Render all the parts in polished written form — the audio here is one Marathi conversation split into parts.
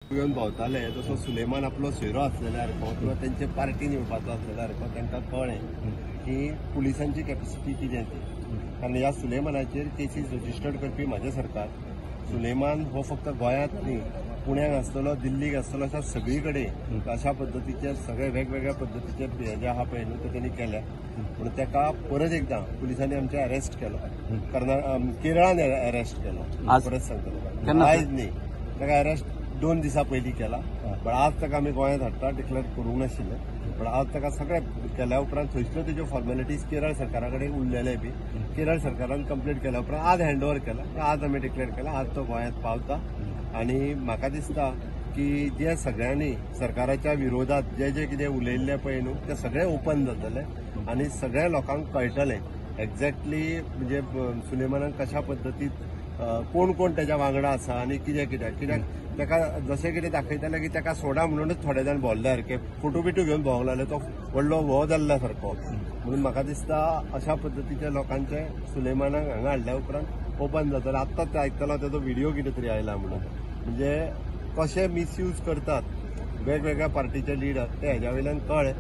घेऊन भोंवताले जसो सुलेमान आपलो सोयरो आसलेल्यासारको किंवा तेंचे पार्टीन येवपाचो आसलेल्यासारको तांकां कळ्ळें की पुलिसांची कॅपॅसिटी कितें ती. कारण ह्या सुलेमानाचेर केसीस रजिस्टर्ड करपी म्हाजें सरकार. सुलेमान हो फक्त गोंयांत न्ही, पुण्याक आसतलो, दिल्लीक आसतलो, अशा सगळी कडेन अशा पद्दतीचे सगळे वेगवेगळ्या पद्दतीचे हे जे आहा पळय न्हू ते तेणी केल्या. पूण ताका परत एकदां पुलिसांनी आमच्या अरेस्ट केलो. केरळान अरेस्ट केलो. परत सांगतलो आयज न्ही, ताका अरेस्ट 2 दिसां पयलीं केला. पण आज ताका आमी गोंयांत हाडटा डिक्लेअर करूंक नाशिल्ले. पण आज ताका सगळे केल्या उपरांत थंयच्यो तेज्यो फॉर्मेलिटीज केरळ सरकारा कडेन उरलेले बी केरळ सरकारान कंप्लीट केल्या उपरांत आज हँडओव्हर केला. आज आमी डिक्लेअर केला. आज तो गोंयांत पावता. आनी म्हाका दिसता की जे सगळ्यांनी सरकाराच्या विरोधात जे जे कितें उलयल्ले पळय न्हू ते सगळे ओपन जातले आनी सगळ्या लोकांक कळटलें एक्झॅक्टली म्हणजे सुलेमानान कशा पद्दतीत कोण कोण त्याच्या वांगडा आसा आनी कित्याक कित्याक ताका जशें कितें दाखयताले की ताका सोडा म्हणूनच थोडे जाण भोंवले सारके फोटो बिटो घेवन भोंवंक लागले. तो व्हडलो हो जाल्ल्या सारको. म्हणून म्हाका दिसता अशा पद्दतीच्या लोकांचे सुलेमानाक हांगा हाडल्या उपरांत ओपन जातले. आत्ताच आयकतालो तेजो व्हिडिओ कितें तरी आयला म्हणून. म्हणजे कशे मिसयूज करतात वेगवेगळ्या पार्टीचे लिडर ते हेज्या वयल्यान कळ्ळें.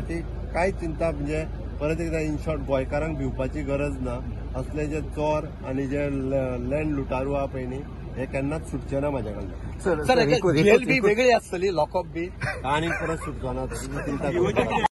ती कांय चिंता म्हणजे परत एकदां इन शॉर्ट गोंयकारांक भिवपाची गरज ना. असले जे चोर आनी जे लँड लुटारू आहा पळय न्ही हे केन्नाच सुटचे ना म्हाज्या कडल्यान. जेल बी वेगळी आसतली, लॉकअप बी आनी परत सुटचो ना चिंता